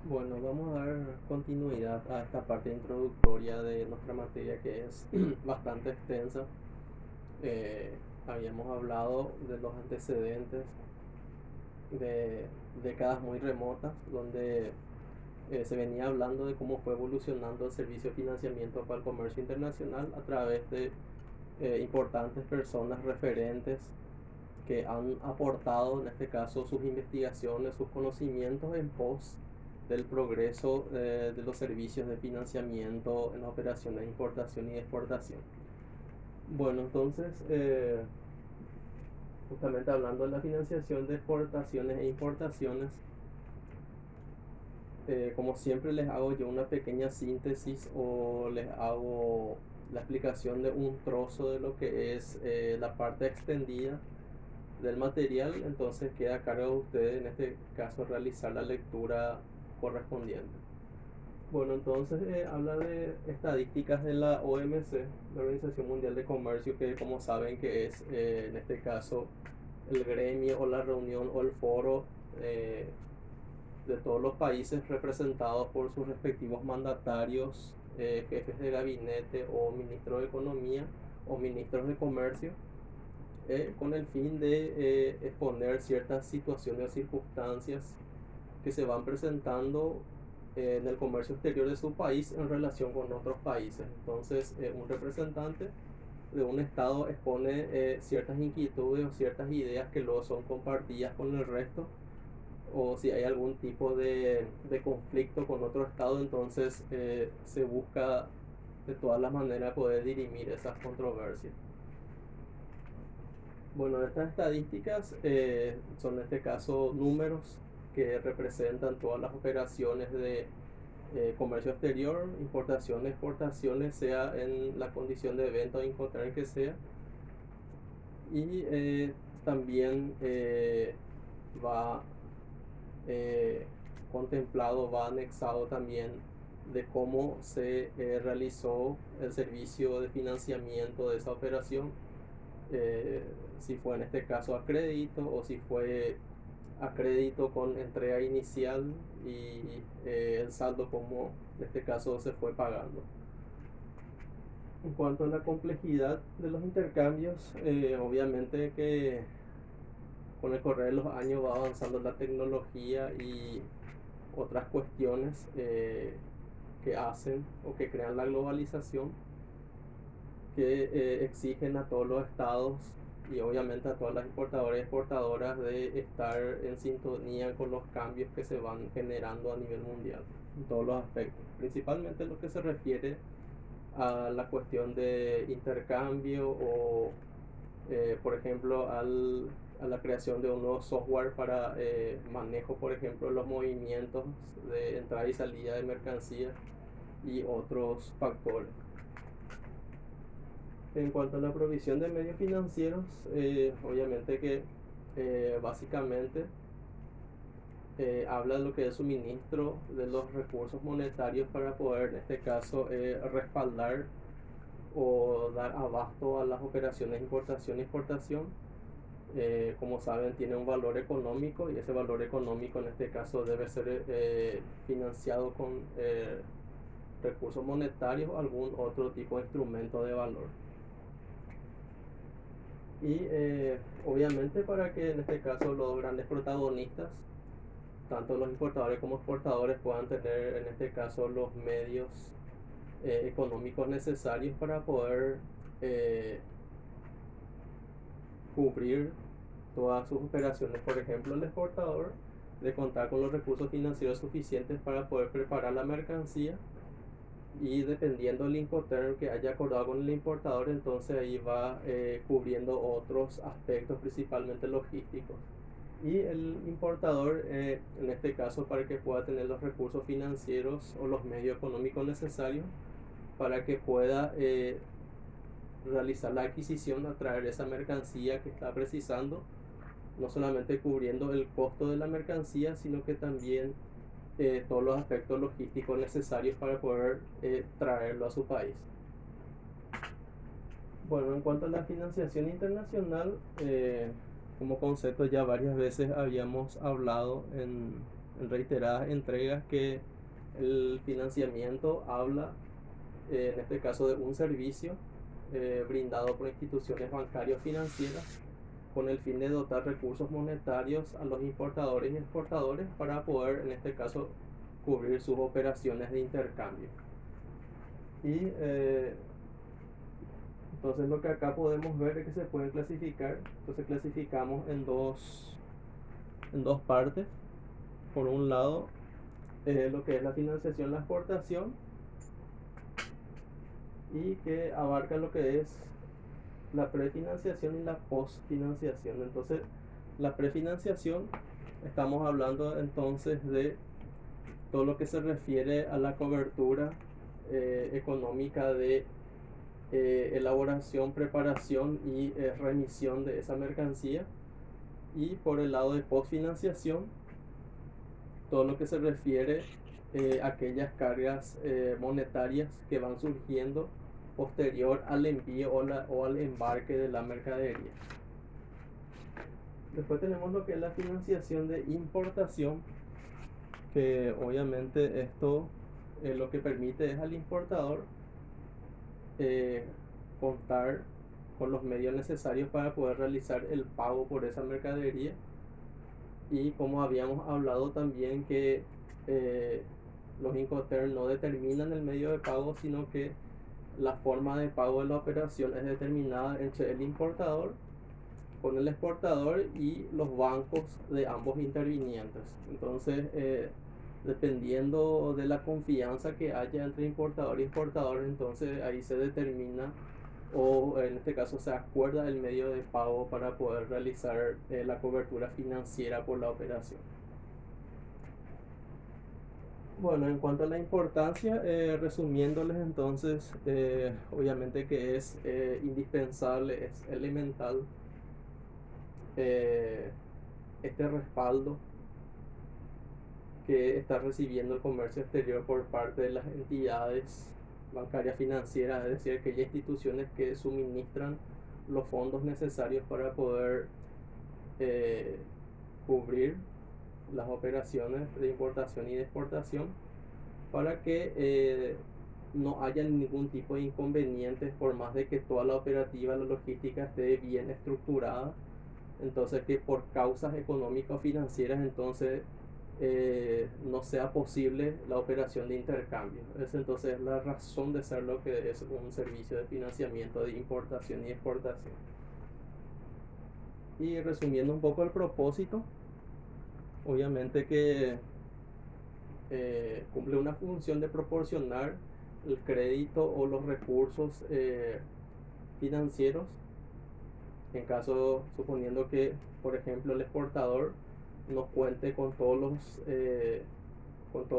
Bueno, vamos a dar continuidad a esta parte introductoria de nuestra materia que es bastante extensa. Eh, Habíamos hablado de los antecedentes de décadas muy remotas, donde se venía hablando de cómo fue evolucionando el servicio de financiamiento para el comercio internacional a través de importantes personas referentes que han aportado, en este caso, sus investigaciones, sus conocimientos en pos del progreso de los servicios de financiamiento en las operaciones de importación y exportación. Bueno, entonces, justamente hablando de la financiación de exportaciones e importaciones, como siempre les hago yo una pequeña síntesis o les hago la explicación de un trozo de lo que es la parte extendida del material, entonces queda a cargo de ustedes en este caso realizar la lectura correspondiente. Bueno, entonces habla de estadísticas de la OMC, la Organización Mundial de Comercio, que como saben que es en este caso el gremio o la reunión o el foro de todos los países representados por sus respectivos mandatarios, jefes de gabinete o ministros de economía o ministros de comercio, con el fin de exponer ciertas situaciones o circunstancias que se van presentando en el comercio exterior de su país en relación con otros países. Entonces, un representante de un estado expone ciertas inquietudes o ciertas ideas que luego son compartidas con el resto, o si hay algún tipo de conflicto con otro estado, entonces se busca de todas las maneras poder dirimir esas controversias. Bueno, estas estadísticas son en este caso números que representan todas las operaciones de comercio exterior, importaciones, exportaciones, sea en la condición de venta o incoterm que sea. Y también va eh, contemplado, va anexado también de cómo se realizó el servicio de financiamiento de esa operación, si fue en este caso a crédito o si fue a crédito con entrega inicial y el saldo como en este caso se fue pagando. En cuanto a la complejidad de los intercambios, obviamente que con el correr de los años va avanzando la tecnología y otras cuestiones que hacen o que crean la globalización, que exigen a todos los estados y obviamente a todas las importadoras y exportadoras de estar en sintonía con los cambios que se van generando a nivel mundial en todos los aspectos, principalmente lo que se refiere a la cuestión de intercambio o por ejemplo a la creación de un nuevo software para manejo, por ejemplo, los movimientos de entrada y salida de mercancías y otros factores. En cuanto a la provisión de medios financieros, obviamente que básicamente habla de lo que es suministro de los recursos monetarios para poder, en este caso, respaldar o dar abasto a las operaciones de importación y exportación. Como saben, tiene un valor económico y ese valor económico en este caso debe ser financiado con recursos monetarios o algún otro tipo de instrumento de valor. Y obviamente para que en este caso los grandes protagonistas, tanto los importadores como exportadores, puedan tener en este caso los medios económicos necesarios para poder eh, cubrir todas sus operaciones. Por ejemplo, el exportador de contar con los recursos financieros suficientes para poder preparar la mercancía, y dependiendo del Incoterm que haya acordado con el importador, entonces ahí va cubriendo otros aspectos principalmente logísticos. Y el importador, en este caso, para que pueda tener los recursos financieros o los medios económicos necesarios para que pueda realizar la adquisición, atraer esa mercancía que está precisando, no solamente cubriendo el costo de la mercancía, sino que también todos los aspectos logísticos necesarios para poder traerlo a su país. Bueno, en cuanto a la financiación internacional, como concepto ya varias veces habíamos hablado en reiteradas entregas que el financiamiento habla, en este caso, de un servicio brindado por instituciones bancarias financieras con el fin de dotar recursos monetarios a los importadores y exportadores para poder, en este caso, cubrir sus operaciones de intercambio. Y entonces lo que acá podemos ver es que se pueden clasificar. Entonces clasificamos en dos partes. Por un lado, lo que es la financiación, la exportación, y que abarca lo que es la prefinanciación y la postfinanciación. Entonces, la prefinanciación, estamos hablando entonces de todo lo que se refiere a la cobertura económica de elaboración, preparación y remisión de esa mercancía. Y por el lado de postfinanciación, todo lo que se refiere a aquellas cargas monetarias que van surgiendo posterior al envío o al embarque de la mercadería. Después tenemos lo que es la financiación de importación, que obviamente esto lo que permite es al importador contar con los medios necesarios para poder realizar el pago por esa mercadería. Y como habíamos hablado también que los Incoterms no determinan el medio de pago, sino que la forma de pago de la operación es determinada entre el importador con el exportador y los bancos de ambos intervinientes. Entonces, dependiendo de la confianza que haya entre importador y exportador, entonces ahí se determina, o en este caso se acuerda el medio de pago para poder realizar la cobertura financiera por la operación. Bueno, en cuanto a la importancia, resumiéndoles entonces, obviamente que es indispensable, es elemental este respaldo que está recibiendo el comercio exterior por parte de las entidades bancarias financieras, es decir, aquellas instituciones que suministran los fondos necesarios para poder cubrir las operaciones de importación y de exportación, para que no haya ningún tipo de inconvenientes, por más de que toda la operativa, la logística esté bien estructurada. Entonces, que por causas económicas o financieras entonces no sea posible la operación de intercambio. Esa entonces es la razón de ser lo que es un servicio de financiamiento de importación y exportación. Y resumiendo un poco el propósito, obviamente que cumple una función de proporcionar el crédito o los recursos financieros en caso, suponiendo que, por ejemplo, el exportador no cuente con todos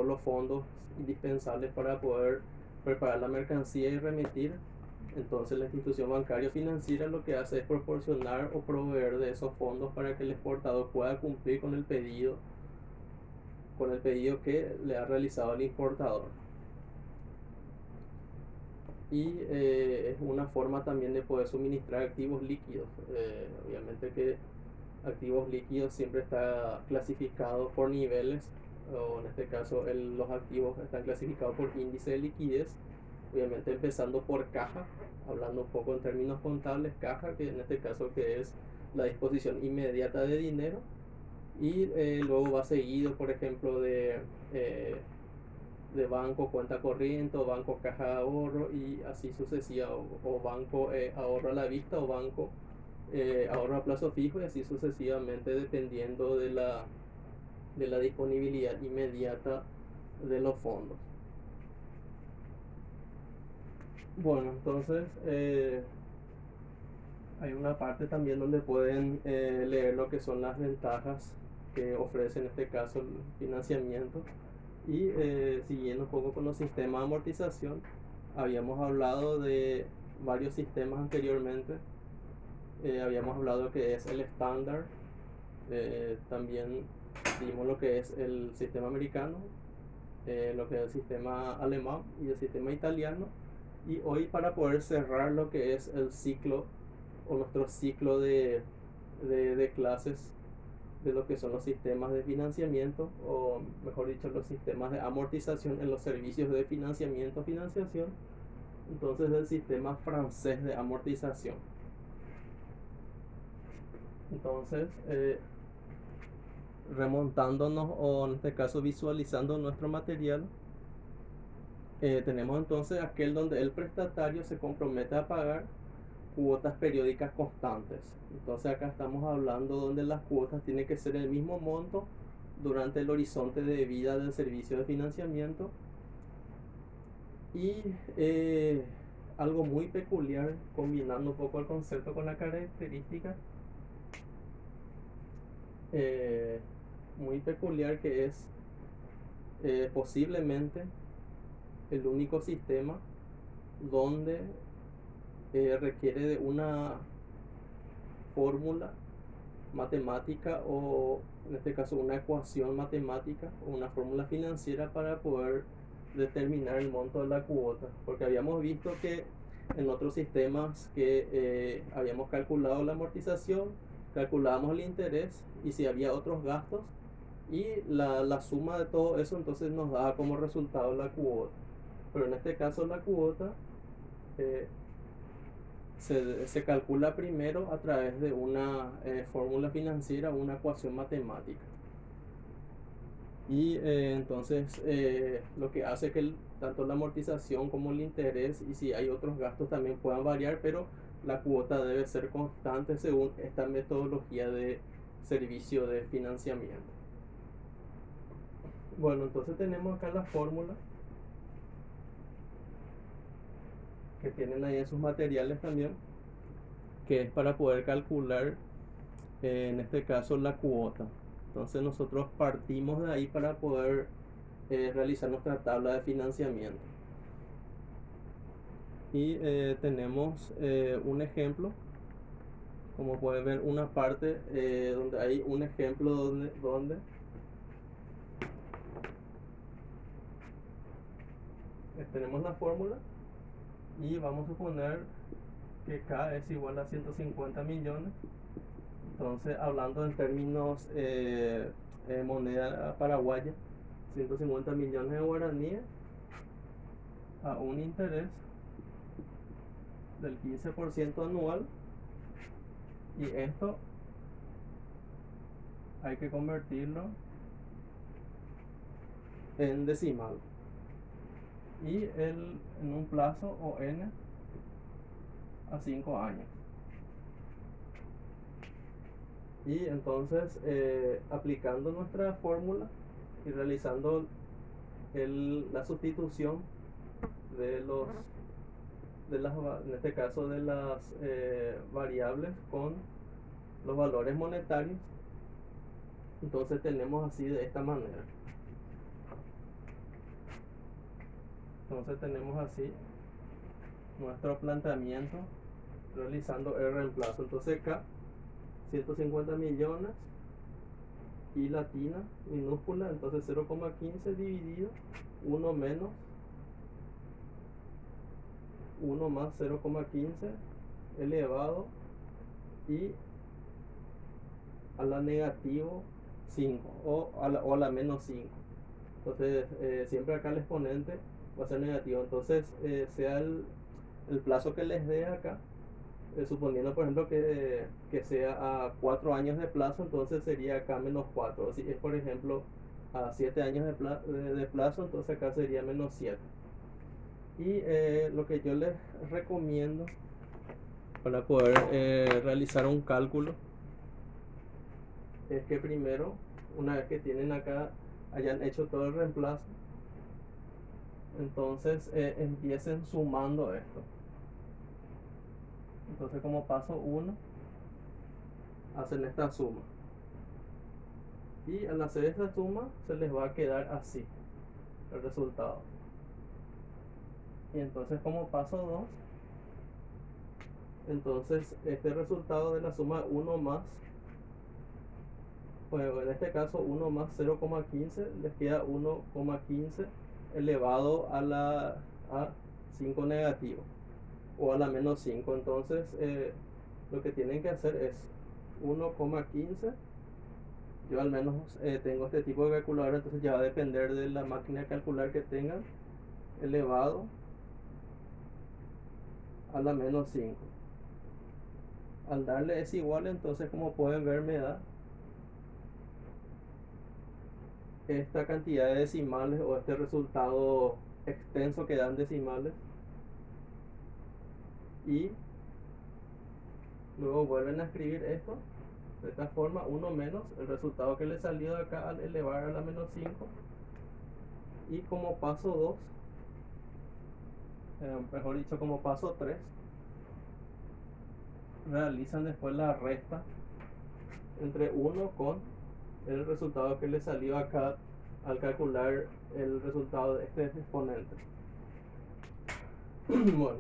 los fondos indispensables para poder preparar la mercancía y remitir. Entonces la institución bancaria financiera lo que hace es proporcionar o proveer de esos fondos para que el exportador pueda cumplir con el pedido que le ha realizado el importador. Y es una forma también de poder suministrar activos líquidos. Obviamente que activos líquidos siempre está clasificado por niveles, o en este caso los activos están clasificados por índice de liquidez, obviamente empezando por caja, hablando un poco en términos contables, caja, que en este caso que es la disposición inmediata de dinero, y luego va seguido, por ejemplo, de banco cuenta corriente, o banco caja de ahorro, y así sucesiva, o banco ahorro a la vista, o banco ahorro a plazo fijo, y así sucesivamente, dependiendo de la disponibilidad inmediata de los fondos. Bueno, entonces hay una parte también donde pueden leer lo que son las ventajas que ofrece en este caso el financiamiento. Y siguiendo un poco con los sistemas de amortización, habíamos hablado de varios sistemas anteriormente. Habíamos hablado que es el estándar, también vimos lo que es el sistema americano, lo que es el sistema alemán y el sistema italiano. Y hoy, para poder cerrar lo que es el ciclo o nuestro ciclo de clases, de lo que son los sistemas de financiamiento, o mejor dicho, los sistemas de amortización en los servicios de financiación, entonces del sistema francés de amortización. Entonces, remontándonos, o en este caso visualizando nuestro material, tenemos entonces aquel donde el prestatario se compromete a pagar cuotas periódicas constantes. Entonces acá estamos hablando donde las cuotas tienen que ser el mismo monto durante el horizonte de vida del servicio de financiamiento. Y algo muy peculiar, combinando un poco el concepto con la característica, muy peculiar, que es posiblemente el único sistema donde requiere de una fórmula matemática, o en este caso una ecuación matemática o una fórmula financiera para poder determinar el monto de la cuota, porque habíamos visto que en otros sistemas que habíamos calculado la amortización, calculábamos el interés y si había otros gastos, y la suma de todo eso entonces nos daba como resultado la cuota. Pero en este caso la cuota eh, se calcula primero a través de una fórmula financiera, una ecuación matemática. Y entonces lo que hace que tanto la amortización como el interés, y si hay otros gastos, también puedan variar, pero la cuota debe ser constante según esta metodología de servicio de financiamiento. Bueno, entonces tenemos acá la fórmula que tienen ahí en sus materiales también, que es para poder calcular en este caso la cuota. Entonces nosotros partimos de ahí para poder realizar nuestra tabla de financiamiento. Y tenemos un ejemplo, como pueden ver, una parte donde hay un ejemplo donde tenemos la fórmula y vamos a suponer que K es igual a 150 millones. Entonces, hablando en términos moneda paraguaya, 150 millones de guaraníes a un interés del 15% anual, y esto hay que convertirlo en decimal, y en un plazo o n a 5 años. Y entonces aplicando nuestra fórmula y realizando la sustitución de en este caso de las variables con los valores monetarios, entonces tenemos así de esta manera. Entonces tenemos así nuestro planteamiento realizando el reemplazo. Entonces acá 150 millones y latina minúscula, entonces 0,15 dividido 1 menos 1 más 0,15 elevado y a la negativo 5 o a la menos 5. Entonces siempre acá el exponente va a ser negativo. Entonces sea el plazo que les dé acá, suponiendo por ejemplo que sea a 4 años de plazo, entonces sería acá menos 4. Si es por ejemplo a 7 años de plazo, entonces acá sería menos 7. Y lo que yo les recomiendo para poder realizar un cálculo es que primero, una vez que tienen acá, hayan hecho todo el reemplazo, entonces empiecen sumando esto. Entonces como paso 1 hacen esta suma, y al hacer esta suma se les va a quedar así el resultado. Y entonces como paso 2, entonces este resultado de la suma 1 más, bueno, en este caso 1 más 0,15 les queda 1,15 elevado a 5 negativo o a la menos 5. Entonces lo que tienen que hacer es 1,15 Yo al menos tengo este tipo de calculadora, entonces ya va a depender de la máquina de calcular que tengan, elevado a la menos 5. Al darle es igual, entonces como pueden ver me da esta cantidad de decimales o este resultado extenso que dan decimales, y luego vuelven a escribir esto de esta forma: 1 menos el resultado que le salió de acá al elevar a la menos 5. Y como paso 2, mejor dicho como paso 3, realizan después la resta entre 1 con el resultado que le salió acá al calcular el resultado de este exponente. Bueno,